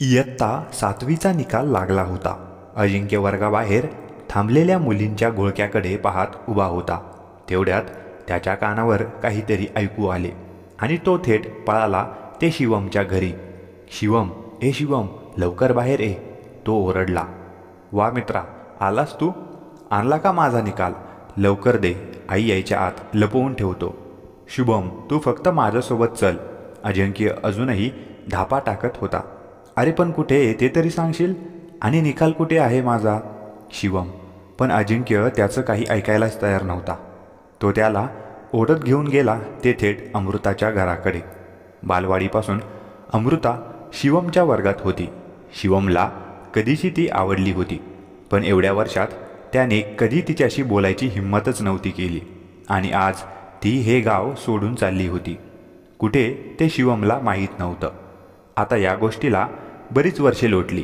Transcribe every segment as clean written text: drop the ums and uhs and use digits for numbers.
इयत्ता 7वीचा निकाल लागला होता. अजिंक्य वर्गाबाहेर थांबलेल्या मुलींच्या घोळक्याकडे पाहत उभा होता. तेवढ्यात त्याच्या कानावर काहीतरी ऐकू आले आणि तो थेट पळाला ते शिवमच्या घरी. शिवम, ए शिवम, लवकर बाहेर ये, तो ओरडला. वा मित्रा, आलास तू? आणला का माझा निकाल? लवकर दे, आई यायच्या आत लपवून ठेवतो. शुभम, तू फक्त माझ्यासोबत चल. अजिंक्य अजूनही धापा टाकत होता. अरे पण कुठे ते तरी सांगशील? आणि निकाल कुठे आहे माझा? शिवम. पण अजिंक्य त्याचं काही ऐकायलाच तयार नव्हता. तो त्याला ओढत घेऊन गेला ते थेट अमृताच्या घराकडे. बालवाडीपासून अमृता शिवमच्या वर्गात होती. शिवमला कधीची ती आवडली होती, पण एवढ्या वर्षात त्याने कधी तिच्याशी बोलायची हिंमतच नव्हती केली. आणि आज ती हे गाव सोडून चालली होती. कुठे ते शिवमला माहीत नव्हतं. आता या गोष्टीला बरीच वर्षे लोटली.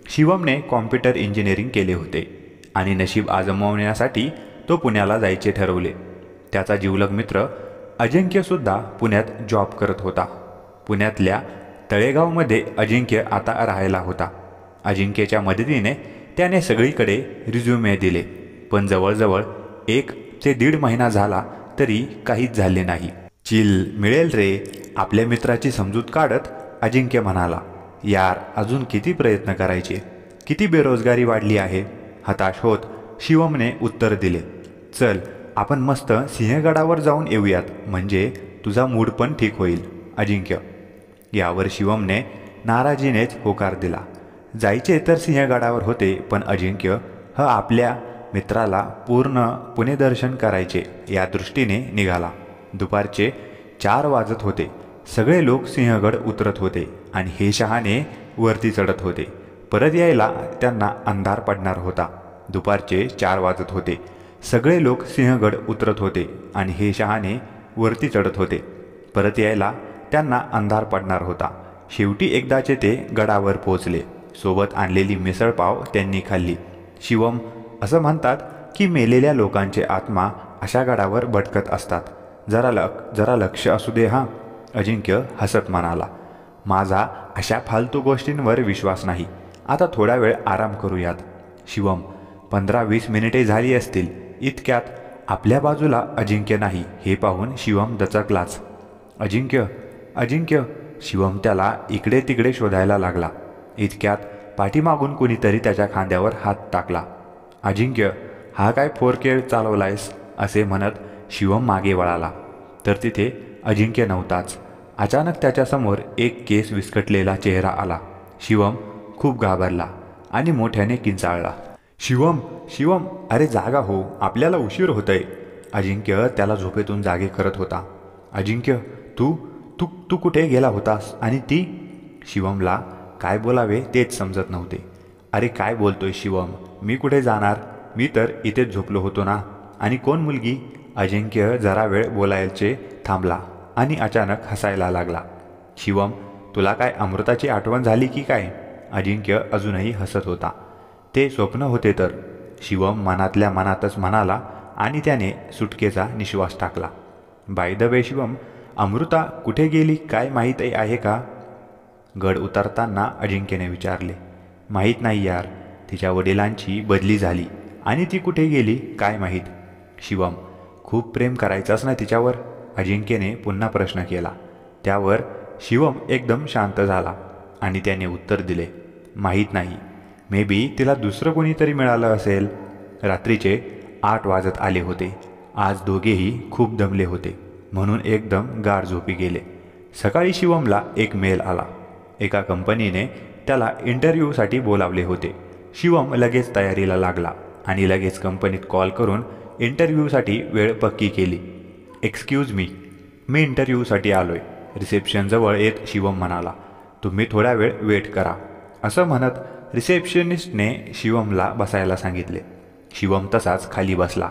शिवमने कॉम्प्युटर इंजिनिअरिंग केले होते आणि नशीब आजमावण्यासाठी तो पुण्याला जायचे ठरवले. त्याचा जिवलग मित्र अजिंक्यसुद्धा पुण्यात जॉब करत होता. पुण्यातल्या तळेगावमध्ये अजिंक्य आता राहायला होता. अजिंक्यच्या मदतीने त्याने सगळीकडे रिझ्युमे दिले, पण जवळजवळ 1 ते 1.5 महिना झाला तरी काहीच झाले नाही. चिल मिळेल रे, आपल्या मित्राची समजूत काढत अजिंक्य म्हणाला. यार, अजून किती प्रयत्न करायचे? किती बेरोजगारी वाढली आहे? हताश होत शिवमने उत्तर दिले. चल, आपण मस्त सिंहगडावर जाऊन येऊयात, म्हणजे तुझा मूड पण ठीक होईल. अजिंक्य. यावर शिवमने नाराजीनेच होकार दिला. जायचे तर सिंहगडावर होते, पण अजिंक्य आपल्या मित्राला पूर्ण पुणे दर्शन करायचे या दृष्टीने निघाला. दुपारचे 4 वाजत होते. सगळे लोक सिंहगड उतरत होते आणि हे शहाणे वरती चढत होते. परत यायला त्यांना अंधार पडणार होता. दुपारचे 4 वाजत होते. सगळे लोक सिंहगड उतरत होते आणि हे शहाणे वरती चढत होते. परत यायला त्यांना अंधार पडणार होता. शेवटी एकदाचे ते गडावर पोचले. सोबत आणलेली मिसळपाव त्यांनी खाल्ली. शिवम, असं म्हणतात की मेलेल्या लोकांचे आत्मा अशा गडावर भटकत असतात. जरा लक्ष असू दे हां. अजिंक्य हसत म्हणाला. माझा अशा फालतू गोष्टींवर विश्वास नाही. आता थोडा वेळ आराम करूयात. शिवम. 15-20 मिनिटे झाली असतील. इतक्यात आपल्या बाजूला अजिंक्य नाही हे पाहून शिवम दचकलाच. अजिंक्य, अजिंक्य. शिवम त्याला इकडे तिकडे शोधायला लागला. इतक्यात पाठीमागून कुणीतरी त्याच्या खांद्यावर हात टाकला. अजिंक्य, हा काय फोरकेळ चालवलायस? असे म्हणत शिवम मागे वळाला तर तिथे अजिंक्य नव्हताच. अचानक त्याच्यासमोर एक केस विस्कटलेला चेहरा आला. शिवम खूप घाबरला आणि मोठ्याने किंचाळला. शिवम, शिवम, अरे जागा हो, आपल्याला उशीर होतोय. अजिंक्य त्याला झोपेतून जागे करत होता. अजिंक्य, तू तू तू कुठे गेला होतास? आणि ती? शिवमला काय बोलावे तेच समजत नव्हते. अरे काय बोलतोय शिवम? मी कुठे जाणार? मी तर इथेच झोपलो होतो ना. आणि कोण मुलगी? अजिंक्य जरा वेळ बोलायचे थांबला आणि अचानक हसायला लागला. शिवम, तुला काय अमृताची आठवण झाली की काय? अजिंक्य अजूनही हसत होता. ते स्वप्न होते तर, शिवम मनातल्या मनातच म्हणाला आणि त्याने सुटकेचा निश्वास टाकला. By the way Shivam, Amruta कुठे गेली काय माहीत आहे का? गड उतरताना अजिंक्यने विचारले. माहीत नाही यार, तिच्या वडिलांची बदली झाली आणि ती कुठे गेली काय माहीत. शिवम, खूप प्रेम करायचास ना तिच्यावर? अजिंक्यने पुन्हा प्रश्न केला. त्यावर शिवम एकदम शांत झाला आणि त्याने उत्तर दिले. माहीत नाही. मे बी तिला दुसरं कोणीतरी मिळालं असेल. रात्रीचे 8 वाजत आले होते. आज दोघेही खूप दमले होते म्हणून एकदम गाढ झोपी गेले. सकाळी शिवमला एक मेल आला. एका कंपनीने त्याला इंटरव्ह्यूसाठी बोलावले होते. शिवम लगेच तयारीला लागला आणि लगेच कंपनीत कॉल करून इंटरव्ह्यूसाठी वेळ पक्की केली. एक्सक्यूज मी इंटरव्ह्यूसाठी आलोय. रिसेप्शनजवळ येत शिवम म्हणाला. तुम्ही थोडा वेळ वेट करा. असं म्हणत रिसेप्शनिस्टने शिवमला बसायला सांगितले. शिवम तसाच खाली बसला.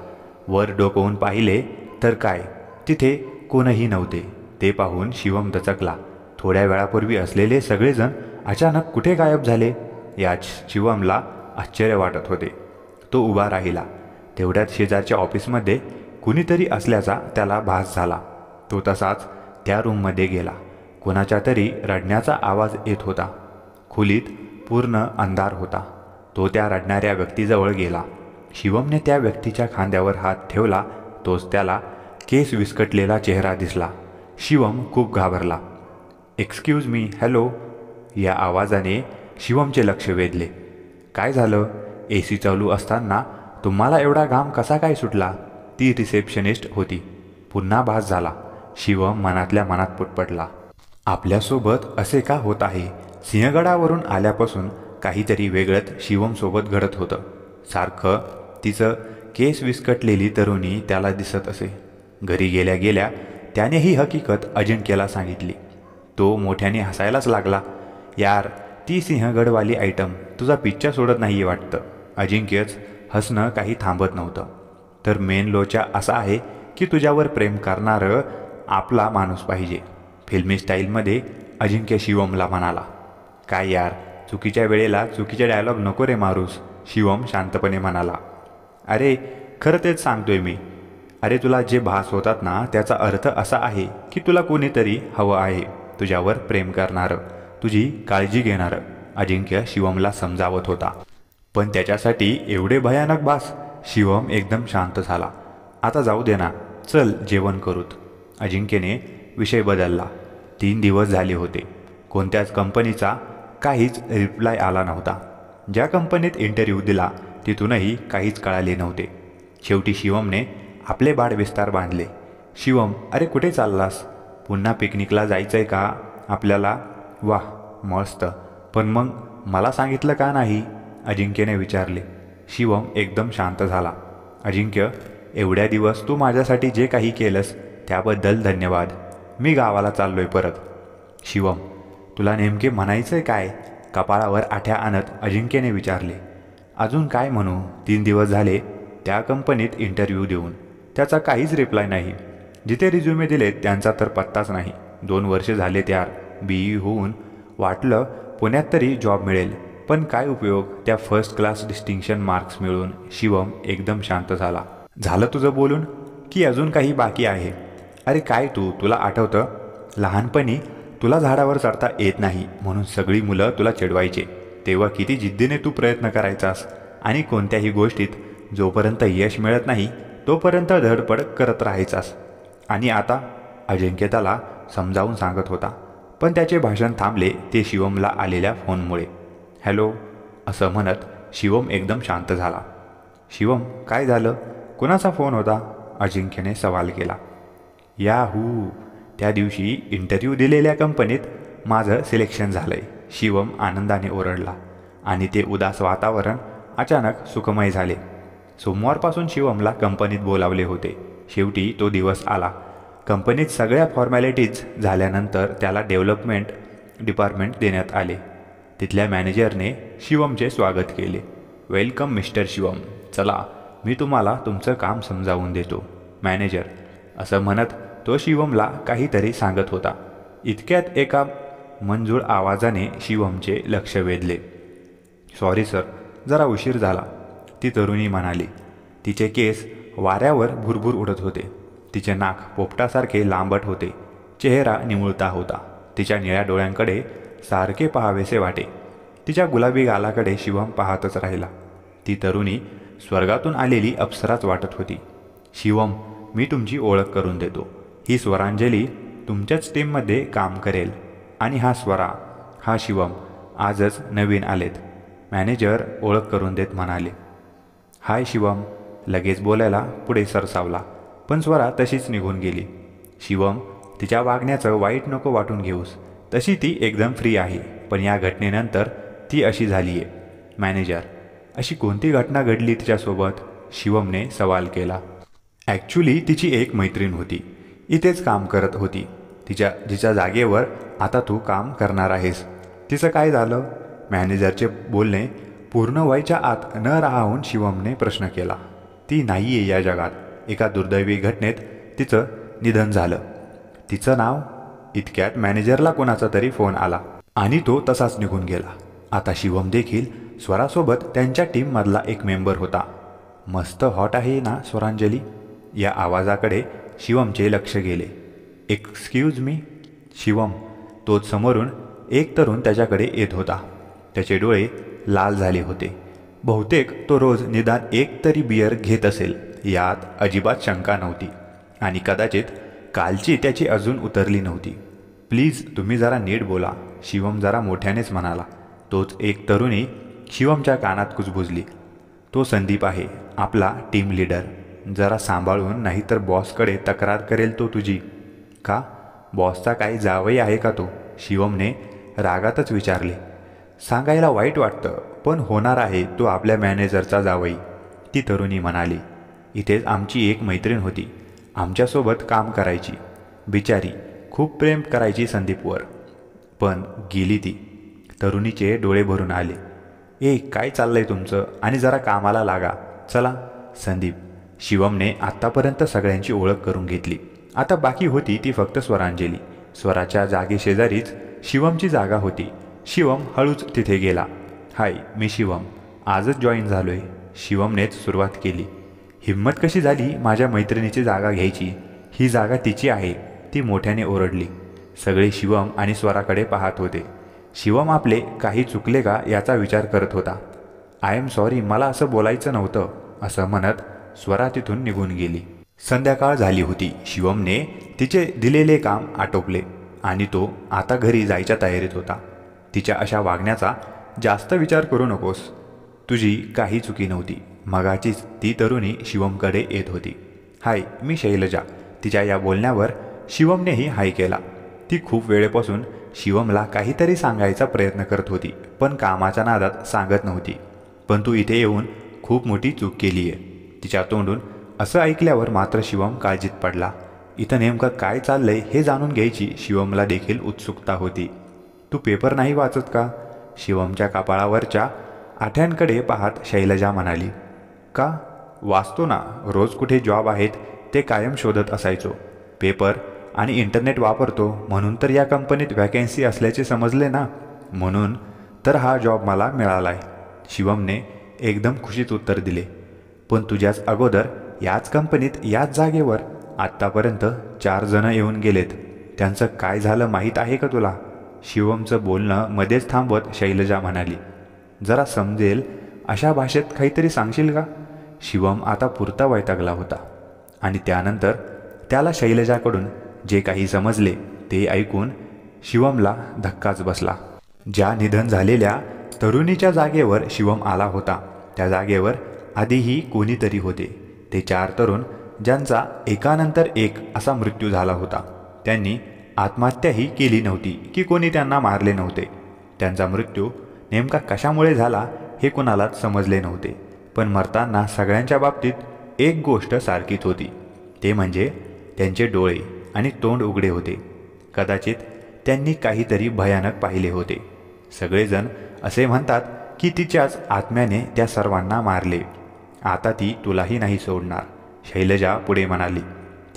वर डोकवून पाहिले तर काय, तिथे कोणही नव्हते. ते पाहून शिवम दचकला. थोड्या वेळापूर्वी असलेले सगळेजण अचानक कुठे गायब झाले? याच शिवमला आश्चर्य वाटत होते. तो उभा राहिला. तेवढ्यात शेजारच्या ऑफिसमध्ये कुणीतरी असल्याचा त्याला भास झाला. तो तसाच त्या रूममध्ये गेला. कोणाच्या तरी रडण्याचा आवाज येत होता. खोलीत पूर्ण अंधार होता. तो त्या रडणाऱ्या व्यक्तीजवळ गेला. शिवमने त्या व्यक्तीच्या खांद्यावर हात ठेवला. तोच त्याला केस विस्कटलेला चेहरा दिसला. शिवम खूप घाबरला. एक्सक्यूज मी, हॅलो, या आवाजाने शिवमचे लक्ष वेधले. काय झालं? AC चालू असताना तुम्हाला एवढा घाम कसा काय सुटला? ती रिसेप्शनिस्ट होती. पुन्हा भास झाला. शिवम मनातल्या मनात पुटपटला. आपल्यासोबत असे का होत आहे? सिंहगडावरून आल्यापासून काहीतरी वेगळंच शिवमसोबत घडत होतं. सारखं तिचं केस विस्कटलेली तरुणी त्याला दिसत असे. घरी गेल्या गेल्या त्याने ही हकीकत अजिंक्यला सांगितली. तो मोठ्याने हसायलाच लागला. यार, ती सिंहगडवाली आयटम तुझा पिच्चा सोडत नाही वाटतं. अजिंक्यच हसणं काही थांबत नव्हतं. तर मेन लोचा असा आहे की तुझ्यावर प्रेम करणारं आपला माणूस पाहिजे, फिल्मी स्टाईलमध्ये अजिंक्य शिवमला म्हणाला. काय यार, चुकीच्या वेळेला चुकीचे डायलॉग नको रे मारूस, शिवम शांतपणे म्हणाला. अरे खरं तेच सांगतोय मी. अरे तुला जे भास होतात ना त्याचा अर्थ असा आहे की तुला कोणीतरी हवं आहे, तुझ्यावर प्रेम करणारं, तुझी काळजी घेणारं. अजिंक्य शिवमला समजावत होता. पण त्याच्यासाठी एवढे भयानक भास? शिवम एकदम शांत झाला. आता जाऊ दे ना, चल जेवण करूत. अजिंक्यने विषय बदलला. 3 दिवस झाले होते. कोणत्याच कंपनीचा काहीच रिप्लाय आला नव्हता. ज्या कंपनीत इंटरव्ह्यू दिला तिथूनही काहीच कळाले नव्हते. शेवटी शिवमने आपले बाडविस्तार बांधले. शिवम, अरे कुठे चाललास? पुन्हा पिकनिकला जायचंय का आपल्याला? वाह, मस्त. पण मग मला सांगितलं का नाही? अजिंक्यने विचारले. शिवम एकदम शांत झाला. अजिंक्य, एवढ्या दिवस तू माझ्यासाठी जे काही केलंस त्याबद्दल धन्यवाद. मी गावाला चाललोय परत. शिवम, तुला नेमके म्हणायचंय काय? कपाळावर आठ्या आणत अजिंक्यने विचारले. अजून काय म्हणू? 3 दिवस झाले त्या कंपनीत इंटरव्ह्यू देऊन, त्याचा काहीच रिप्लाय नाही. जिथे रिझ्युमे दिलेत त्यांचा तर पत्ताच नाही. 2 वर्ष झाले त्या BE होऊन. वाटलं पुण्यात तरी जॉब मिळेल, पण काय उपयोग त्या फर्स्ट क्लास डिस्टिंक्शन मार्क्स मिळून. शिवम एकदम शांत झाला. झालं तुझं बोलून की अजून काही बाकी आहे? अरे काय तुला आठवतं लहानपणी तुला झाडावर चढता येत नाही म्हणून सगळी मुलं तुला चिडवायचे, तेव्हा किती जिद्दीने तू प्रयत्न करायचास आणि कोणत्याही गोष्टीत जोपर्यंत यश मिळत नाही तोपर्यंत धडपड करत राहायचास. आणि आता? अजिंक्य त्याला समजावून सांगत होता, पण त्याचे भाषण थांबले ते शिवमला आलेल्या फोनमुळे. हॅलो, असं म्हणत शिवम एकदम शांत झाला. शिवम, काय झालं? कुणाचा फोन होता? अजिंक्यने सवाल केला. याहू, त्या दिवशी इंटरव्ह्यू दिलेल्या कंपनीत माझं सिलेक्शन झालंय, शिवम आनंदाने ओरडला. आणि ते उदास वातावरण अचानक सुखमय झाले. सोमवारपासून शिवमला कंपनीत बोलावले होते. शेवटी तो दिवस आला. कंपनीत सगळ्या फॉर्मॅलिटीज झाल्यानंतर त्याला डेव्हलपमेंट डिपार्टमेंट देण्यात आले. तिथल्या मॅनेजरने शिवमचे स्वागत केले. वेलकम मिस्टर शिवम, चला मी तुम्हाला तुमचं काम समजावून देतो. मॅनेजर असं म्हणत तो शिवमला काहीतरी सांगत होता. इतक्यात एका मंजूळ आवाजाने शिवमचे लक्ष वेधले. सॉरी सर, जरा उशीर झाला, ती तरुणी म्हणाली. तिचे केस वाऱ्यावर भुरभुर उडत होते. तिचे नाक पोपटासारखे लांबट होते. चेहरा निमुळता होता. तिच्या निळ्या डोळ्यांकडे सारखे पाहावेसे वाटे. तिच्या गुलाबी गालाकडे शिवम पाहतच राहिला. ती तरुणी स्वर्गातून आलेली अप्सराच वाटत होती. शिवम, मी तुमची ओळख करून देतो. ही स्वरांजली तुमच्याच टीममध्ये काम करेल. आणि हा स्वरा, हा शिवम आजच नवीन आलेत. मॅनेजर ओळख करून देत म्हणाले. हाय शिवम लगेच बोलायला पुढे सरसावला, पण स्वरा तशीच निघून गेली. शिवम, तिच्या वागण्याचं वाईट नको वाटून घेऊस. तशी ती एकदम फ्री आहे, पण या घटनेनंतर ती अशी झाली आहे. मॅनेजर, अशी कोणती घटना घडली तिच्यासोबत? शिवमने सवाल केला. ॲक्च्युली तिची एक मैत्रीण होती, इथेच काम करत होती. जिच्या जागेवर आता तू काम करणार आहेस. तिचं काय झालं? मॅनेजरचे बोलणे पूर्ण व्हायच्या आत न राहून शिवमने प्रश्न केला. ती नाही आहे या जगात. एका दुर्दैवी घटनेत तिचं निधन झालं. तिचं नाव? इतक्यात मॅनेजरला कोणाचा तरी फोन आला आणि तो तसाच निघून गेला. आता शिवम देखील स्वरासोबत त्यांच्या टीममधला एक मेंबर होता. मस्त हॉट आहे ना स्वरांजली? या आवाजाकडे शिवमचे लक्ष गेले. Excuse me? शिवम, तोच समोरून एक तरुण त्याच्याकडे येत होता. त्याचे डोळे लाल झाले होते. बहुतेक तो रोज निदान एक तरी बियर घेत असेल यात अजिबात शंका नव्हती. आणि कदाचित कालची त्याची अजून उतरली नव्हती. प्लीज तुम्ही जरा नीट बोला, शिवम जरा मोठ्यानेच म्हणाला. तोच एक तरुणी शिवमच्या कानात कुजबुजली. तो संदीप आहे, आपला टीम लीडर. जरा सांभाळून, नाहीतर बॉसकडे तक्रार करेल तो तुझी. का? बॉसचा काही जावई आहे का तो? शिवमने रागातच विचारले. सांगायला वाईट वाटतं, पण होणार आहे तो आपल्या मॅनेजरचा जावई, ती तरुणी म्हणाली. इथेच आमची एक मैत्रीण होती, आमच्यासोबत काम करायची. बिचारी खूप प्रेम करायची संदीपवर, पण गेली ती. तरुणीचे डोळे भरून आले. काय चाललंय तुमचं? आणि जरा कामाला लागा चला. संदीप. शिवमने आत्तापर्यंत सगळ्यांची ओळख करून घेतली. आता बाकी होती ती फक्त स्वरांजली. स्वराच्या जागेशेजारीच शिवमची जागा होती. शिवम हळूच तिथे गेला. हाय, मी शिवम, आजच जॉईन झालोय. शिवमनेच सुरुवात केली. हिम्मत कशी झाली माझ्या मैत्रिणीची जागा घ्यायची? ही जागा तिची आहे, ती मोठ्याने ओरडली. सगळे शिवम आणि स्वराकडे पाहत होते. शिवम आपले काही चुकले का याचा विचार करत होता. आय एम सॉरी, मला असं बोलायचं नव्हतं, असं म्हणत स्वरा तिथून निघून गेली. संध्याकाळ झाली होती. शिवमने तिचे दिलेले काम आटोपले आणि तो आता घरी जायच्या तयारीत होता. तिच्या अशा वागण्याचा जास्त विचार करू नकोस, तुझी काही चुकी नव्हती. मगाचीच ती तरुणी शिवमकडे येत होती. हाय, मी शैलजा. तिच्या या बोलण्यावर शिवमनेही हाय केला. ती खूप वेळेपासून शिवमला काहीतरी सांगायचा प्रयत्न करत होती, पण कामाच्या नादात सांगत नव्हती. पण तू इथे येऊन खूप मोठी चूक केली आहे. तिच्या तोंडून असं ऐकल्यावर मात्र शिवम काळजीत पडला. इथं नेमकं काय चाललंय हे जाणून घ्यायची शिवमला देखील उत्सुकता होती. तू पेपर नाही वाचत का? शिवमच्या कपाळावरच्या आठ्यांकडे पाहत शैलजा म्हणाली. का? वाचतो ना, रोज कुठे जॉब आहेत ते कायम शोधत असायचो. पेपर आणि इंटरनेट वापरतो म्हणून तर या कंपनीत व्हॅकन्सी असल्याचे समजले ना, म्हणून तर हा जॉब मला मिळालाय. शिवमने एकदम खुशीत उत्तर दिले. पण तुझ्याच अगोदर याच कंपनीत याच जागेवर आत्तापर्यंत 4 जण येऊन गेलेत. त्यांचं काय झालं माहीत आहे का तुला? शिवमचं बोलणं मध्येच थांबवत शैलजा म्हणाली. जरा समजेल अशा भाषेत काहीतरी सांगशील का? शिवम आता पुरता वैतागला होता. आणि त्यानंतर त्याला शैलजाकडून जे काही समजले ते ऐकून शिवमला धक्काच बसला. ज्या निधन झालेल्या तरुणीच्या जागेवर शिवम आला होता त्या जागेवर आधीही कोणीतरी होते. ते 4 तरुण ज्यांचा एकानंतर एक असा मृत्यू झाला होता. त्यांनी आत्महत्याही केली नव्हती की कोणी त्यांना मारले नव्हते. त्यांचा मृत्यू नेमका कशामुळे झाला हे कुणालाच समजले नव्हते. पण मरताना सगळ्यांच्या बाबतीत एक गोष्ट सारखीच होती, ते म्हणजे त्यांचे डोळे आणि तोंड उघडे होते. कदाचित त्यांनी काहीतरी भयानक पाहिले होते. सगळेजण असे म्हणतात की तिच्याच आत्म्याने त्या सर्वांना मारले. आता ती तुलाही नाही सोडणार, शैलजा पुढे म्हणाली.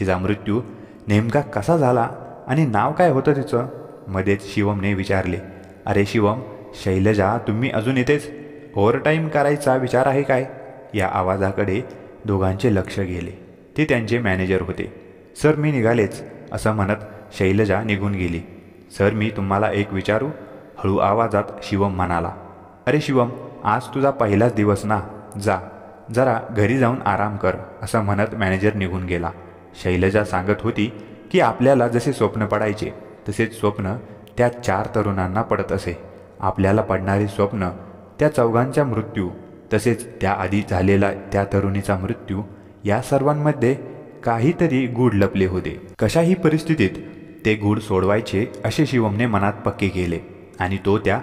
तिचा मृत्यू नेमका कसा झाला आणि नाव काय होतं तिचं? मध्येच शिवमने विचारले. अरे शिवम, शैलजा, तुम्ही अजून इथेच? ओव्हरटाईम करायचा विचार आहे काय? या आवाजाकडे दोघांचे लक्ष गेले. ते त्यांचे मॅनेजर होते. सर, मी निघालेच, असं म्हणत शैलजा निघून गेली. सर, मी तुम्हाला एक विचारू? हळू आवाजात शिवम म्हणाला. अरे शिवम, आज तुझा पहिलाच दिवस ना, जा जरा घरी जाऊन आराम कर, असं म्हणत मॅनेजर निघून गेला. शैलजा सांगत होती की आपल्याला जसे स्वप्न पडायचे तसेच स्वप्न त्या 4 तरुणांना पडत असे. आपल्याला पडणारे स्वप्न, त्या चौघांचा मृत्यू, तसेच त्याआधी झालेला त्या तरुणीचा मृत्यू, या सर्वांमध्ये काहीतरी गूढ लपले होते. कशाही परिस्थितीत ते गूढ सोडवायचे असे शिवमने मनात पक्के केले आणि तो त्या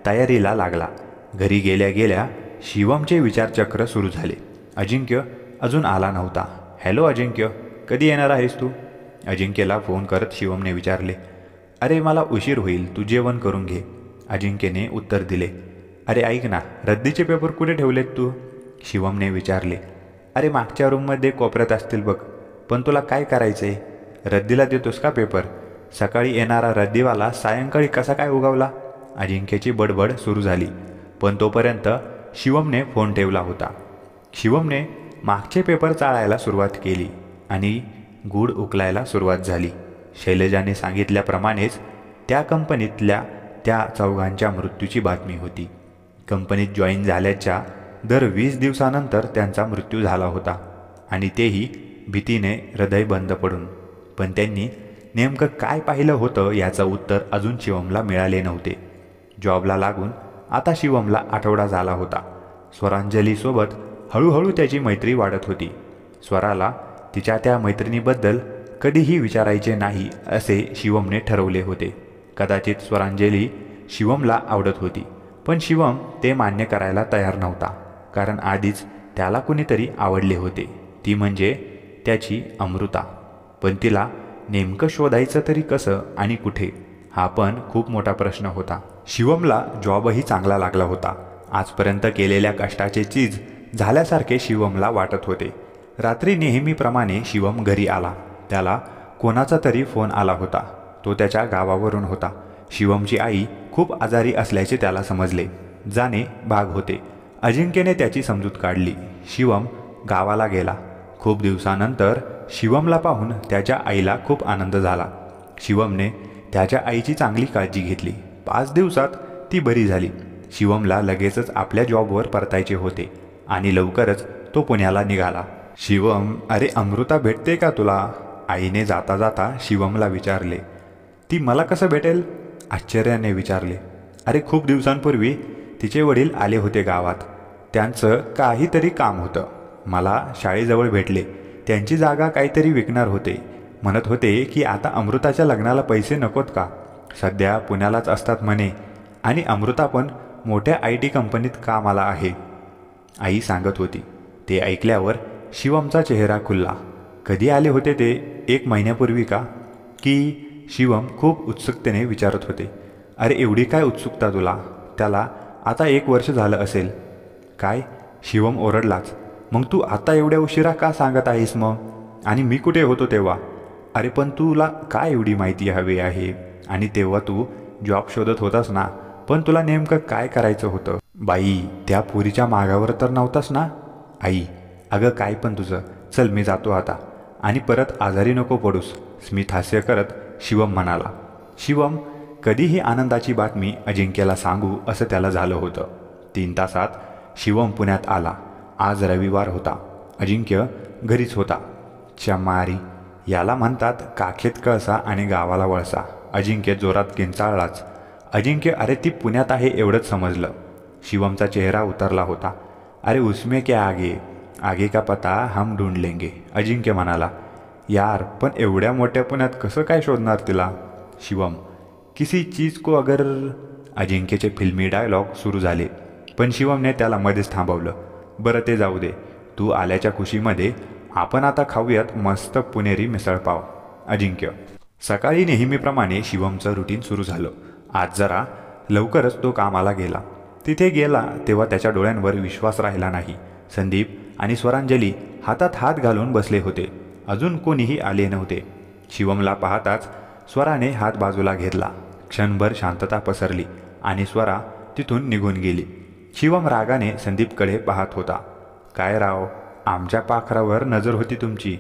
तयारीला लागला. घरी गेल्या गेल्या शिवमचे विचारचक्र सुरू झाले. अजिंक्य अजून आला नव्हता. हॅलो अजिंक्य, कधी येणार आहेस तू? अजिंक्यला फोन करत शिवमने विचारले. अरे मला उशीर होईल, तू जेवण करून घे, अजिंक्यने उत्तर दिले. अरे ऐक ना, रद्दीचे पेपर कुठे ठेवलेत तू? शिवमने विचारले. अरे मागच्या रूममध्ये कोपऱ्यात असतील बघ. पण तुला काय करायचे? रद्दीला देतोस का पेपर? सकाळी येणारा रद्दीवाला सायंकाळी कसा काय उगवला? अजिंक्यची बडबड सुरू झाली. पण तोपर्यंत शिवमने फोन ठेवला होता. शिवमने मागचे पेपर चाळायला सुरुवात केली आणि गूढ उकलायला सुरुवात झाली. शैलजाने सांगितल्याप्रमाणेच त्या कंपनीतल्या त्या चौघांच्या मृत्यूची बातमी होती. कंपनीत जॉईन झाल्याच्या दर 20 दिवसानंतर त्यांचा मृत्यू झाला होता आणि तेही भीतीने हृदय बंद पडून. पण त्यांनी नेमकं काय पाहिलं होतं याचं उत्तर अजून शिवमला मिळाले नव्हते. जॉबला लागून आता शिवमला आठवडा झाला होता. स्वरांजलीसोबत हळूहळू त्याची मैत्री वाढत होती. स्वराला तिच्या त्या मैत्रिणीबद्दल कधीही विचारायचे नाही असे शिवमने ठरवले होते. कदाचित स्वरांजली शिवमला आवडत होती, पण शिवम ते मान्य करायला तयार नव्हता, कारण आधीच त्याला कुणीतरी आवडले होते, ती म्हणजे त्याची अमृता. पण तिला नेमकं शोधायचं तरी कसं आणि कुठे, हा पण खूप मोठा प्रश्न होता. शिवमला जॉबही चांगला लागला होता. आजपर्यंत केलेल्या कष्टाचे चीज झाल्यासारखे शिवमला वाटत होते. रात्री नेहमीप्रमाणे शिवम घरी आला. त्याला कोणाचा तरी फोन आला होता. तो त्याच्या गावावरून होता. शिवमची आई खूप आजारी असल्याचे त्याला समजले. जाणे भाग होते. अजिंक्यने त्याची समजूत काढली. शिवम गावाला गेला. खूप दिवसानंतर शिवमला पाहून त्याच्या आईला खूप आनंद झाला. शिवमने त्याच्या आईची चांगली काळजी घेतली. 5 दिवसात ती बरी झाली. शिवमला लगेचच आपल्या जॉबवर परतायचे होते आणि लवकरच तो पुण्याला निघाला. शिवम, अरे अमृता भेटते का तुला? आईने जाता जाता शिवमला विचारले. ती मला कसं भेटेल? आश्चर्याने विचारले. अरे खूप दिवसांपूर्वी तिचे वडील आले होते गावात. त्यांचं काहीतरी काम होतं. मला शाळेजवळ भेटले. त्यांची जागा काहीतरी विकणार होते. म्हणत होते की आता अमृताच्या लग्नाला पैसे नकोत का? सध्या पुण्यालाच असतात म्हणे आणि अमृता पण मोठ्या IT कंपनीत कामाला आहे, आई सांगत होती. ते ऐकल्यावर शिवमचा चेहरा खुलला. कधी आले होते ते? 1 महिन्यापूर्वी का? की? शिवम खूप उत्सुकतेने विचारत होते. अरे एवढी काय उत्सुकता तुला? त्याला आता 1 वर्ष झालं असेल. काय? शिवम ओरडलाच. मग तू आता एवढ्या उशिरा का सांगत आहेस मग? आणि मी कुठे होतो तेव्हा? अरे पण तुला काय एवढी माहिती हवी आहे? आणि तेव्हा तू जॉब शोधत होतास ना, पण तुला नेमकं काय करायचं होतं? बाई, त्या पोरीच्या मागावर तर नव्हतास ना? आई, अगं काय पण तुझं. चल मी जातो आता, आणि परत आजारी नको पडूस, स्मित हास्य करत शिवम म्हणाला. शिवम कधीही आनंदाची बातमी अजिंक्यला सांगू असं त्याला झालं होतं. 3 तासात शिवम पुण्यात आला. आज रविवार होता. अजिंक्य घरीच होता. चमारी याला म्हणतात काखेत कळसा आणि गावाला वळसा. अजिंक्य जोरात किंचाळलाच. अजिंक्य, अरे ती पुण्यात आहे एवढंच समजलं. शिवमचा चेहरा उतरला होता. अरे उसमें क्या आगे, आगे का पता हम ढूंढ लेंगे, अजिंक्य म्हणाला. यार पण एवढ्या मोठ्या पुण्यात कसं काय शोधणार तिला? शिवम, किसी चीज को अगर, अजिंक्यचे फिल्मी डायलॉग सुरू झाले, पण शिवमने त्याला मध्येच थांबवलं. बरं ते जाऊ दे. तू आल्याच्या खुशीमध्ये आपण आता खाऊयात मस्त पुणेरी मिसळपाव. अजिंक्य. सकाळी नेहमीप्रमाणे शिवमचं रुटीन सुरू झालं. आज जरा लवकरच तो कामाला गेला. तिथे गेला तेव्हा त्याच्या डोळ्यांवर विश्वास राहिला नाही. संदीप आणि स्वरांजली हातात हात घालून बसले होते. अजून कोणीही आले नव्हते. शिवमला पाहताच स्वराने हात बाजूला घेतला. क्षणभर शांतता पसरली आणि स्वरा तिथून निघून गेली. शिवम रागाने संदीपकडे पाहत होता. काय राव, आमच्या पाखरावर नजर होती तुमची.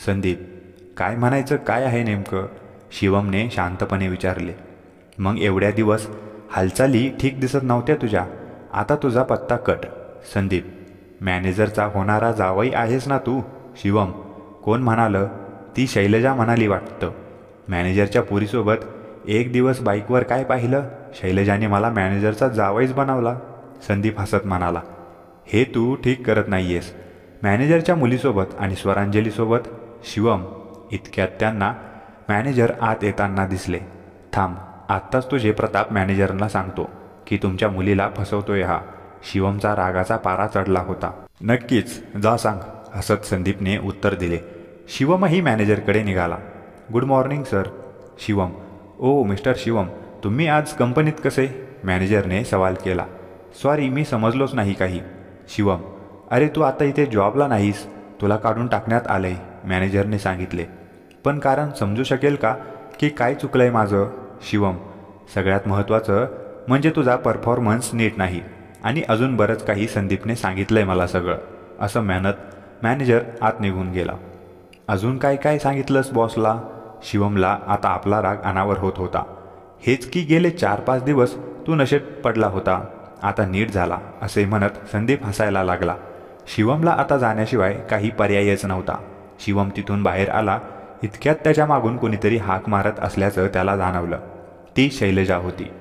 संदीप, काय म्हणायचं काय आहे नेमकं? शिवमने शांतपणे विचारले. मग एवढ्या दिवस हालचाली ठीक दिसत नव्हत्या तुझ्या, आता तुझा पत्ता कट. संदीप, मॅनेजरचा होणारा जावई आहेस ना तू? शिवम, कोण म्हणालं? ती शैलजा म्हणाली वाटतं. मॅनेजरच्या पोरीसोबत 1 दिवस बाईकवर काय पाहिलं? शैलजाने मला मॅनेजरचा जावईच बनवला. संदीप हसत म्हणाला. हे तू ठीक करत नाहीयेस. मॅनेजरच्या मुलीसोबत आणि स्वरांजलीसोबत. शिवम, इतक्यात त्यांना मॅनेजर आत येताना दिसले. थांब, आत्ताच तो जयप्रताप मॅनेजरला सांगतो की तुमच्या मुलीला फसवतोय हा. शिवमचा रागाचा पारा चढला होता. नक्कीच, जा सांग, हसत संदीपने उत्तर दिले. शिवमही मॅनेजरकडे निघाला. Good morning sir. शिवम, ओ मिस्टर शिवम, तुम्ही आज कंपनीत कसे? मॅनेजरने सवाल केला. सॉरी, मी समजलोच नाही काही. शिवम, अरे तू आता इथे जॉबला नाहीस, तुला काढून टाकण्यात आलंय, मॅनेजरने सांगितले. पण कारण समजू शकेल का की काय चुकलंय माझं? शिवम, सगळ्यात महत्त्वाचं म्हणजे तुझा परफॉर्मन्स नीट नाही आणि अजून बरंच काही संदीपने सांगितलंय मला सगळं, असं म्हणत मॅनेजर आत निघून गेला. अजून काय काय सांगितलंस बॉसला? शिवमला आता आपला राग अनावर होत होता. हेच की गेले 4-5 दिवस तू नशेत पडला होता आता नीट झाला असे म्हणत संदीप हसायला लागला. शिवमला आता जाण्याशिवाय काही पर्यायच नव्हता. शिवम तिथून बाहेर आला. इतक्यात त्याच्या मागून कोणीतरी हाक मारत असल्याचं त्याला जाणवलं. ती शैलजा होती.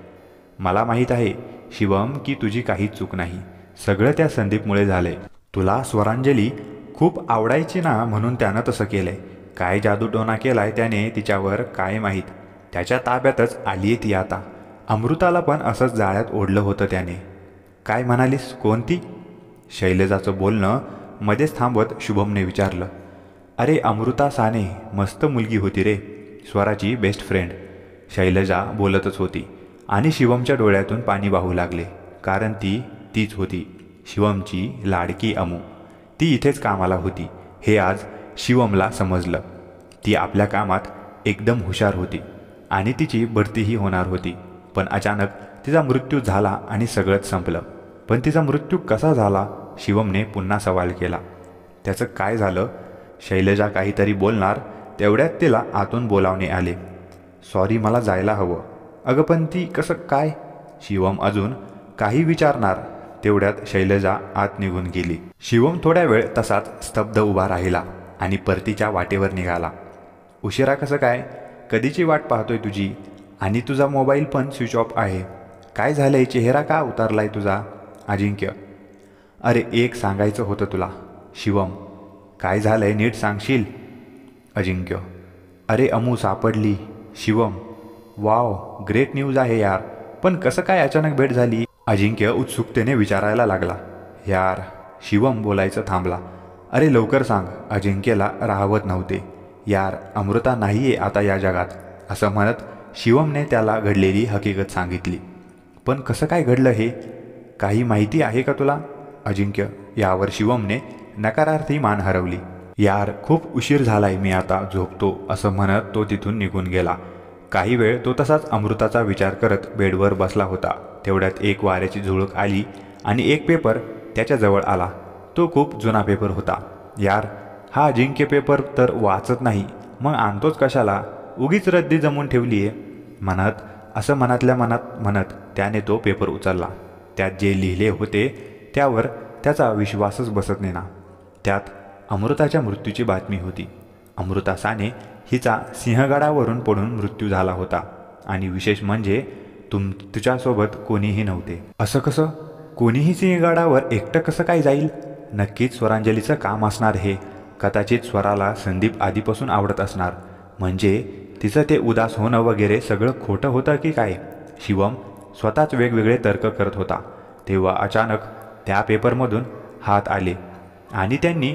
मला माहीत आहे शिवम की तुझी काहीच चूक नाही. सगळं त्या संदीपमुळे झालंय. तुला स्वरांजली खूप आवडायची ना, म्हणून त्यानं तसं केलंय. काय जादूटोणा केलाय त्याने तिच्यावर काय माहीत. त्याच्या ताब्यातच आलीये ती आता. अमृताला पण असंच जाळ्यात ओढलं होतं त्याने. काय म्हणालीस, कोणती? शैलजाचं बोलणं मध्येच थांबवत शुभमने विचारलं. अरे अमृता साने, मस्त मुलगी होती रे, स्वराची बेस्ट फ्रेंड. शैलजा बोलतच होती आणि शिवमच्या डोळ्यातून पाणी वाहू लागले. कारण तीच होती शिवमची लाडकी अमू. ती इथेच कामाला होती हे आज शिवमला समजलं. ती आपल्या कामात एकदम हुशार होती आणि तिची बढतीही होणार होती. पण अचानक तिचा मृत्यू झाला आणि सगळंच संपलं. पण तिचा मृत्यू कसा झाला? शिवमने पुन्हा सवाल केला. त्याचं काय झालं? शैलजा काहीतरी बोलणार तेवढ्यात तिला आतून बोलावणे आले. सॉरी, मला जायला हवं. अगं पण ती कसं काय? शिवम अजून काही विचारणार तेवढ्यात शैलजा आत निघून गेली. शिवम थोड्या वेळ तसाच स्तब्ध उभा राहिला आणि परतीच्या वाटेवर निघाला. उशिरा कसं काय? कधीची वाट पाहतोय तुझी. आणि तुझा मोबाईल पण स्विच ऑफ आहे. काय झालंय? चेहरा का उतारलाय तुझा? अजिंक्य. अरे एक सांगायचं होतं तुला. शिवम. काय झालंय नीट सांगशील? अजिंक्य. अरे अमू सापडली. शिवम. वाव, ग्रेट न्यूज आहे यार. पण कसं काय अचानक भेट झाली? अजिंक्य उत्सुकतेने विचारायला लागला. यार. शिवम बोलायचं थांबला. अरे लवकर सांग. अजिंक्यला राहवत नव्हते. यार अमृता नाहीये आता या जगात, असं म्हणत शिवमने त्याला घडलेली हकीकत सांगितली. पण कसं काय घडलं हे? काही माहिती आहे का तुला? अजिंक्य. यावर शिवमने नकारार्थी मान हरवली. यार खूप उशीर झालाय, मी आता झोपतो, असं म्हणत तो तिथून निघून गेला. काही वेळ तो तसाच अमृताचा विचार करत बेडवर बसला होता. तेवढ्यात एक वाऱ्याची झुळूक आली आणि एक पेपर त्याच्याजवळ आला. तो खूप जुना पेपर होता. यार हा अजिंक्य पेपर तर वाचत नाही, मग आणतोच कशाला? उगीच रद्दी जमवून ठेवलीये म्हणत असं मनातल्या मनात म्हणत त्याने तो पेपर उचलला. त्यात जे लिहिले होते त्यावर त्याचा विश्वासच बसत नाही ना. त्यात अमृताच्या मृत्यूची बातमी होती. अमृता साने हिचा सिंहगडावरून पडून मृत्यू झाला होता आणि विशेष म्हणजे तुझ्यासोबत कोणीही नव्हते. असं कसं? कोणीही सिंहगडावर एकटं कसं काय जाईल? नक्कीच स्वरांजलीचं काम असणार हे. कदाचित स्वराला संदीप आधीपासून आवडत असणार. म्हणजे तिचं ते उदास होणं वगैरे सगळं खोटं होतं की काय? शिवम स्वतःच वेगवेगळे तर्क करत होता. तेव्हा अचानक त्या पेपरमधून हात आले आणि त्यांनी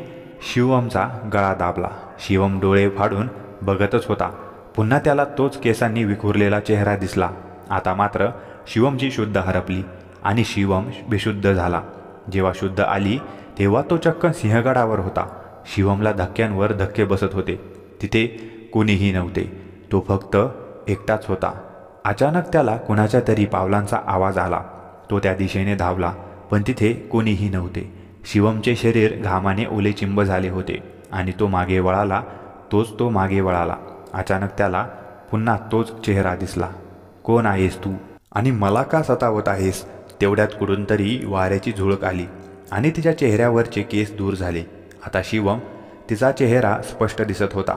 शिवमचा गळा दाबला. शिवम डोळे फाडून बघतच होता. पुन्हा त्याला तोच केसांनी विखुरलेला चेहरा दिसला. आता मात्र शिवमची शुद्ध हरपली आणि शिवम बेशुद्ध झाला. जेव्हा शुद्ध आली तेव्हा तो चक्क सिंहगडावर होता. शिवमला धक्क्यांवर धक्के बसत होते. तिथे कोणीही नव्हते. तो फक्त एकटाच होता. अचानक त्याला कुणाच्या तरी पावलांचा आवाज आला. तो त्या दिशेने धावला, पण तिथे कोणीही नव्हते. शिवमचे शरीर घामाने ओलेचिंब झाले होते आणि तो मागे वळाला. तो मागे वळाला. अचानक त्याला पुन्हा तोच चेहरा दिसला. कोण आहेस तू आणि मला का सतावत आहेस? तेवढ्यात कुठून तरी वाऱ्याची झुळूक आली आणि तिच्या चेहऱ्यावरचे केस दूर झाले. आता शिवम तिचा चेहरा स्पष्ट दिसत होता.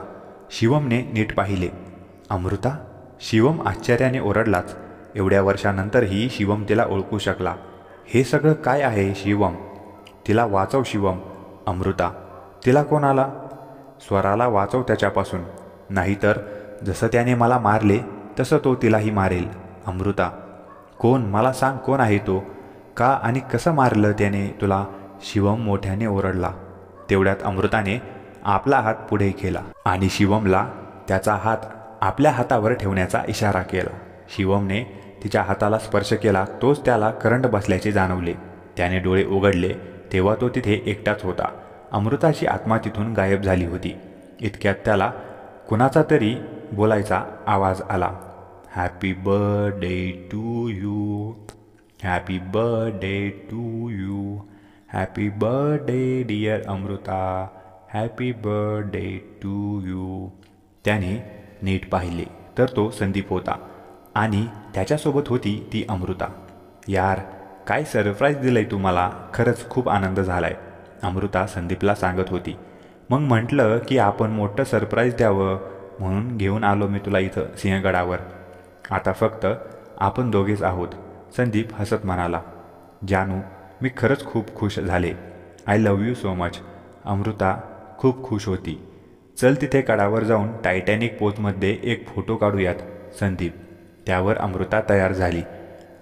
शिवमने नीट पाहिले. अमृता? शिवम आश्चर्याने ओरडलाच. एवढ्या वर्षानंतरही शिवम तिला ओळखू शकला. हे सगळं काय आहे शिवम? तिला वाचव शिवम. अमृता. तिला कोणाला? स्वराला वाचव त्याच्यापासून, नाहीतर जसं त्याने मला मारले तसं तो तिलाही मारेल. अमृता. कोण? मला सांग, कोण आहे तो? का आणि कसं मारलं त्याने तुला? शिवम मोठ्याने ओरडला. तेवढ्यात अमृताने आपला हात पुढे केला आणि शिवमला त्याचा हात आपल्या हातावर ठेवण्याचा इशारा केला. शिवमने तिच्या हाताला स्पर्श केला. तोच त्याला करंट बसल्याचे जाणवले. त्याने डोळे उघडले तेव्हा तो तिथे एकटाच होता. अमृताची आत्मा तिथून गायब झाली होती. इतक्यात त्याला कुणाचा तरी बोलायचा आवाज आला. Happy birthday to you, happy birthday to you, happy birthday dear Amrita, happy birthday to you. त्याने नीट पाहिले तर तो संदीप होता आणि त्याच्यासोबत होती ती अमृता. यार काय सरप्राईज दिलंय तू मला, खरंच खूप आनंद झालाय, अमृता संदीपला सांगत होती. मग म्हटलं की आपण मोठं सरप्राईज द्यावं म्हणून घेऊन आलो मी तुला इथं सिंहगडावर. आता फक्त आपण दोघेच आहोत, संदीप हसत म्हणाला. जानू, मी खरंच खूप खुश झाले. I love you so much. Amruta खूप खुश होती. चल तिथे कडावर जाऊन टायटॅनिक पोजमध्ये एक फोटो काढूयात, संदीप. त्यावर अमृता तयार झाली.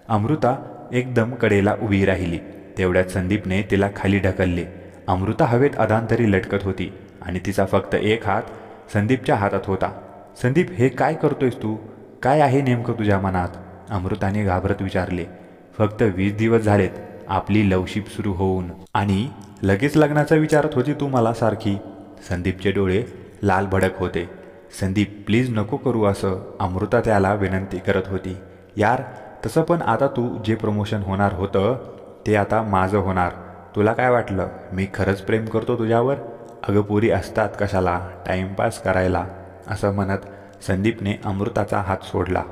अमृता एकदम कडेला उभी राहिली. तेवढ्यात संदीपने तिला खाली ढकलले. अमृता हवेत अधांतरी लटकत होती आणि तिचा फक्त एक हात संदीपच्या हातात होता. संदीप, हे काय करतोयस तू? काय आहे नेमकं तुझ्या मनात? अमृताने घाबरत विचारले. फक्त 20 दिवस झालेत आपली लवशिप सुरू होऊन आणि लगेच लग्नाचा विचारत होती तू मला सारखी. संदीपचे डोळे लाल भडक होते. संदीप, प्लीज नको करू असं, अमृता त्याला विनंती करत होती. यार, तसं पण आता तू जे प्रमोशन होणार होतं ते आता माझं होणार. तुला काय वाटलं मी खरंच प्रेम करतो तुझ्यावर? अगं पुरी असतात कशाला, टाईमपास करायला, असं म्हणत संदीपने अमृताचा हात सोडला.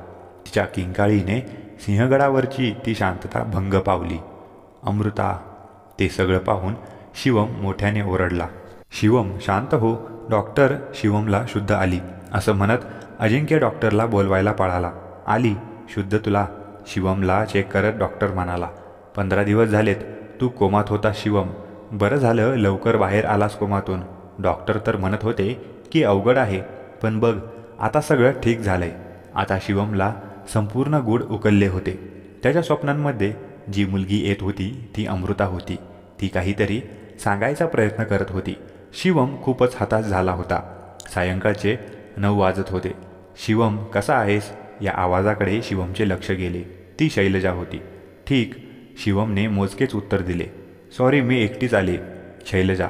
तिच्या किंकाळीने सिंहगडावरची ती शांतता भंग पावली. अमृता, ते सगळं पाहून शिवम मोठ्याने ओरडला. शिवम, शांत हो. डॉक्टर शिवमला शुद्ध आली, असं म्हणत अजिंक्य डॉक्टरला बोलवायला पळाला. आली शुद्ध तुला, शिवमला चेक करत डॉक्टर म्हणाला. 15 दिवस झालेत तू कोमात होता शिवम. बरं झालं लवकर बाहेर आलास कोमातून. डॉक्टर तर म्हणत होते की अवघड आहे, पण बघ आता सगळं ठीक झालंय. आता शिवमला संपूर्ण गूढ उकलले होते. त्याच्या स्वप्नांमध्ये जी मुलगी येत होती ती अमृता होती. ती काहीतरी सांगायचा प्रयत्न करत होती. शिवम खूपच हताश झाला होता. सायंकाळचे 9 वाजत होते. शिवम, कसा आहेस? या आवाजाकडे शिवमचे लक्ष गेले. ती शैलजा होती. ठीक, शिवमने मोजकेच उत्तर दिले. सॉरी, मी एकटीच आले. Shailaja,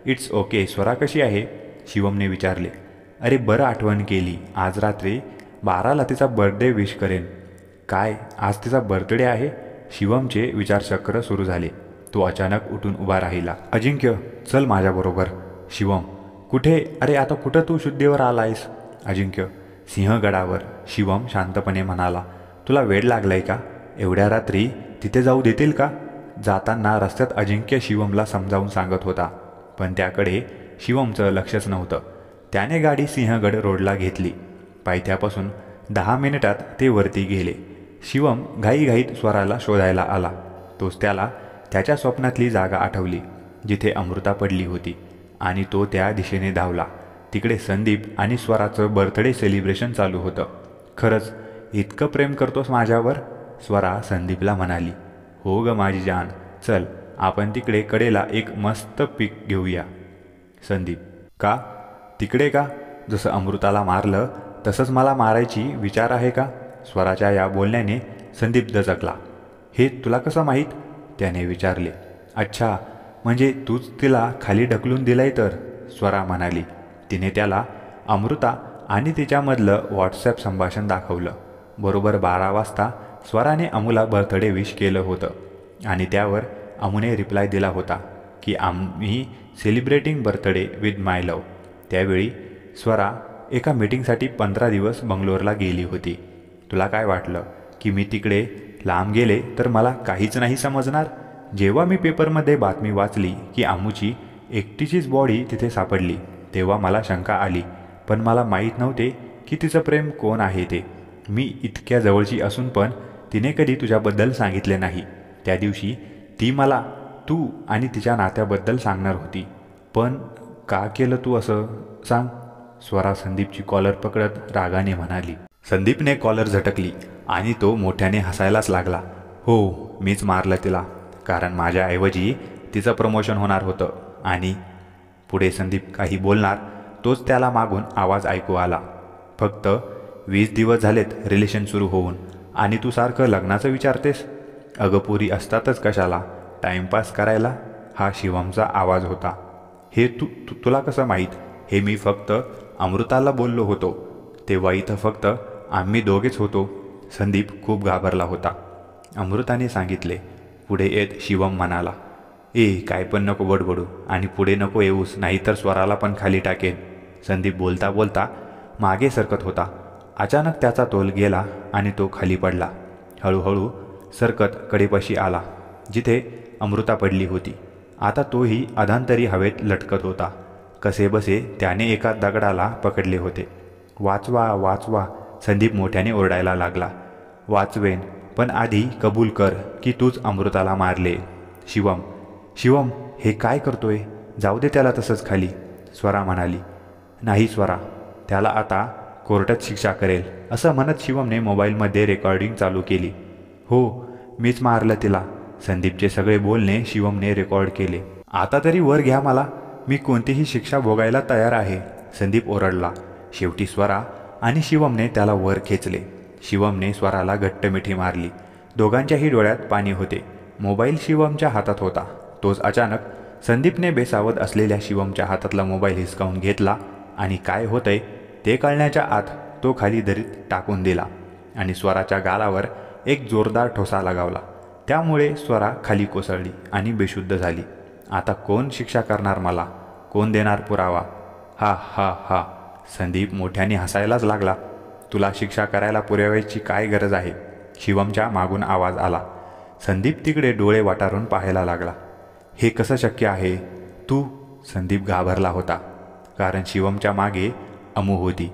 it's okay. स्वरा कशी आहे? शिवमने विचारले. अरे बरं आठवण केली. आज रात्री 12ला तिचा बर्थडे विश करेन. काय, आज तिचा बर्थडे आहे? शिवमचे विचारचक्र सुरू झाले. तो अचानक उठून उभा राहिला. अजिंक्य, चल माझ्याबरोबर. शिवम, कुठे? अरे आता कुठं तू शुद्धीवर आलायस? अजिंक्य, सिंहगडावर. शिवम शांतपणे म्हणाला. तुला वेळ लागलाय का? एवढ्या रात्री तिथे जाऊ देतील का? जाताना रस्त्यात अजिंक्य शिवमला समजावून सांगत होता, पण त्याकडे शिवमचं लक्षच नव्हतं. त्याने गाडी सिंहगड रोडला घेतली. पायथ्यापासून 10 मिनिटात ते वरती गेले. शिवम घाईघाईत स्वराला शोधायला आला. तोच त्याला त्याच्या स्वप्नातली जागा आठवली जिथे अमृता पडली होती आणि तो त्या दिशेने धावला. तिकडे संदीप आणि स्वराचं बर्थडे सेलिब्रेशन चालू होतं. खरंच इतकं प्रेम करतोस माझ्यावर? स्वरा संदीपला म्हणाली. हो ग माझी जान, चल आपण तिकडे कडेला एक मस्त पिक घेऊया. संदीप, का? तिकडे का? जसं अमृताला मारलं तसंच मला मारायची विचार आहे का? स्वराच्या या बोलण्याने संदीप दचकला. हे तुला कसं माहीत? त्याने विचारले. अच्छा, म्हणजे तूच तिला खाली ढकलून दिलंय तर? स्वरा म्हणाली. तिने त्याला अमृता आणि तिच्यामधलं व्हॉट्सॲप संभाषण दाखवलं. बरोबर 12 वाजता स्वराने अमूला बर्थडे विश केलं होतं आणि त्यावर अमूने रिप्लाय दिला होता की आम्ही सेलिब्रेटिंग बर्थडे विथ माय लव. त्यावेळी स्वरा एका मीटिंगसाठी 15 दिवस बंगलोरला गेली होती. तुला काय वाटलं की मी तिकडे लांब गेले तर मला काहीच नाही समजणार? जेव्हा मी पेपरमध्ये बातमी वाचली की आमूची एकटीचीच बॉडी तिथे सापडली तेव्हा मला शंका आली, पण मला माहीत नव्हते की तिचं प्रेम कोण आहे ते. मी इतक्या जवळची असून पण तिने कधी तुझ्याबद्दल सांगितले नाही. त्या दिवशी ती मला तू आणि तिच्या नात्याबद्दल सांगणार होती, पण का केलं तू असं सांग? स्वरा संदीपची कॉलर पकडत रागाने म्हणाली. संदीपने कॉलर झटकली आणि तो मोठ्याने हसायलाच लागला. हो, मीच मारलं तिला, कारण माझ्याऐवजी तिचं प्रमोशन होणार होतं. आणि पुढे संदीप काही बोलणार तोच त्याला मागून आवाज ऐकू आला. फक्त 20 दिवस झालेत रिलेशन सुरू होऊन आणि तू सारखं लग्नाचं विचारतेस? अगं पुरी असतातच कशाला, टाईमपास करायला. हा शिवमचा आवाज होता. हे तुला कसं माहीत? हे मी फक्त अमृताला बोललो होतो. तेव्हा इथं फक्त आम्ही दोघेच होतो. संदीप खूप घाबरला होता. अमृताने सांगितले. पुढे येत शिवम म्हणाला. काय पण नको बडबडू आणि पुढे नको येऊस, नाहीतर स्वराला पण खाली टाकेन. संदीप बोलता बोलता मागे सरकत होता. अचानक त्याचा तोल गेला आणि तो खाली पडला. हळूहळू सरकत कडेपाशी आला. जिथे अमृता पडली होती. आता तोही अधांतरी हवेत लटकत होता. कसेबसे त्याने एका दगडाला पकडले होते. वाचवा वाचवा, संदीप मोठ्याने ओरडायला लागला. वाचवेन, पण आधी कबूल कर की तूच अमृताला मारले. शिवम, शिवम हे काय करतोय? जाऊ दे त्याला तसंच खाली, स्वरा म्हणाली. नाही स्वरा, त्याला आता कोर्टात शिक्षा करेल, असं म्हणत शिवमने मोबाईलमध्ये रेकॉर्डिंग चालू केली. हो, मीच मारलं तिला. संदीपचे सगळे बोलणे शिवमने रेकॉर्ड केले. आता तरी वर घ्या मला, मी कोणतीही शिक्षा भोगायला तयार आहे, संदीप ओरडला. शेवटी स्वरा आणि शिवमने त्याला वर खेचले. शिवमने स्वराला घट्ट मिठी मारली. दोघांच्याही डोळ्यात पाणी होते. मोबाईल शिवमच्या हातात होता. तोच अचानक संदीपने बेसावध असलेल्या शिवमच्या हातातला मोबाईल हिसकावून घेतला आणि काय होतंय ते कळण्याच्या आत तो खाली दरीत टाकून दिला आणि स्वराच्या गालावर एक जोरदार ठोसा लगावला. त्यामुळे स्वरा खाली कोसळली आणि बेशुद्ध झाली. आता कोण शिक्षा करणार मला? कोण देणार पुरावा? हा हा हा, संदीप मोठ्याने हसायलाच लागला. तुला शिक्षा करायला पुराव्याची काय गरज आहे? शिवमच्या मागून आवाज आला. संदीप तिकडे डोळे वाटारून पाहायला लागला. हे कसं शक्य आहे? तू? संदीप घाबरला होता, कारण शिवमच्या मागे अमू होती.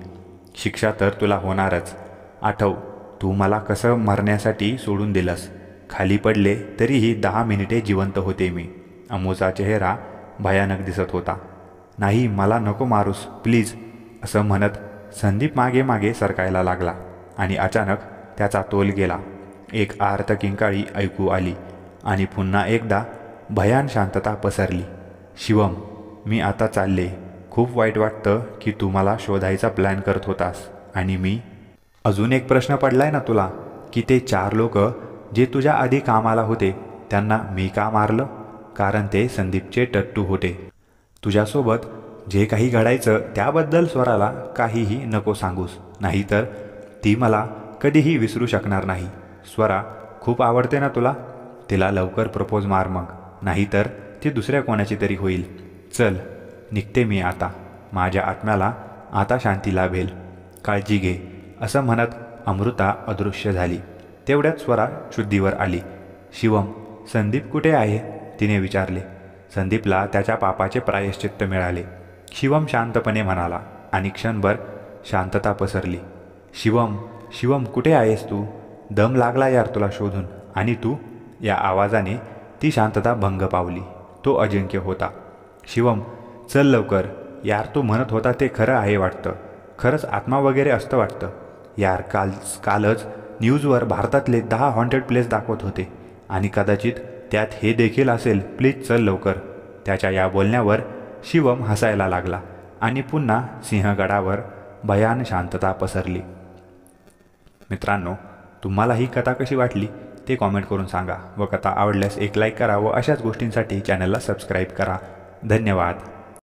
शिक्षा तर तुला होणारच. आठव, तू मला कसं मरण्यासाठी सोडून दिलंस. खाली पडले तरीही 10 मिनिटे जिवंत होते मी. अमूचा चेहरा भयानक दिसत होता. नाही, मला नको मारूस प्लीज, असं म्हणत संदीप मागे मागे सरकायला लागला आणि अचानक त्याचा तोल गेला. एक आर्त किंकाळी ऐकू आली आणि पुन्हा एकदा भयान शांतता पसरली. शिवम, मी आता चालले. खूप वाईट वाटतं की तू मला शोधायचा प्लॅन करत होतास आणि मी. अजून एक प्रश्न पडलाय ना तुला की ते 4 लोक जे तुझ्या आधी कामाला होते त्यांना मी का मारलं? कारण ते संदीपचे टट्टू होते. तुझ्यासोबत जे काही घडायचं त्याबद्दल स्वराला काहीही नको सांगूस, नाहीतर ती मला कधीही विसरू शकणार नाही. स्वरा खूप आवडते ना तुला? तिला लवकर प्रपोज मार मग, नाहीतर ती दुसऱ्या कोणाची तरी होईल. चल, निघते मी आता. माझ्या आत्म्याला आता शांती लाभेल. काळजी घे, असं म्हणत अमृता अदृश्य झाली. तेवढ्यात स्वरा शुद्धीवर आली. शिवम, संदीप कुठे आहे? तिने विचारले. संदीपला त्याच्या पापाचे प्रायश्चित्त मिळाले, शिवम शांतपणे म्हणाला आणि क्षणभर शांतता पसरली. शिवम, शिवम कुठे आहेस तू? दम लागला यार तुला शोधून. आणि तू? या आवाजाने ती शांतता भंग पावली. तो अजिंक्य होता. शिवम, चल लवकर यार, तू म्हणत होता ते खरं आहे वाटतं. खरंच आत्मा वगैरे असतं वाटतं यार. कालच न्यूजवर भारतातले 10 हॉन्टेड प्लेस दाखवत होते आणि कदाचित त्यात हे देखील असेल. प्लीज चल लवकर. त्याच्या या बोलण्यावर शिवम हसायला लागला आणि पुन्हा सिंहगडावर भयान शांतता पसरली. मित्रांनो, तुम्हाला ही कथा कशी वाटली ते कॉमेंट करून सांगा व कथा आवडल्यास एक लाईक करा व अशाच गोष्टींसाठी चॅनलला सबस्क्राईब करा. धन्यवाद.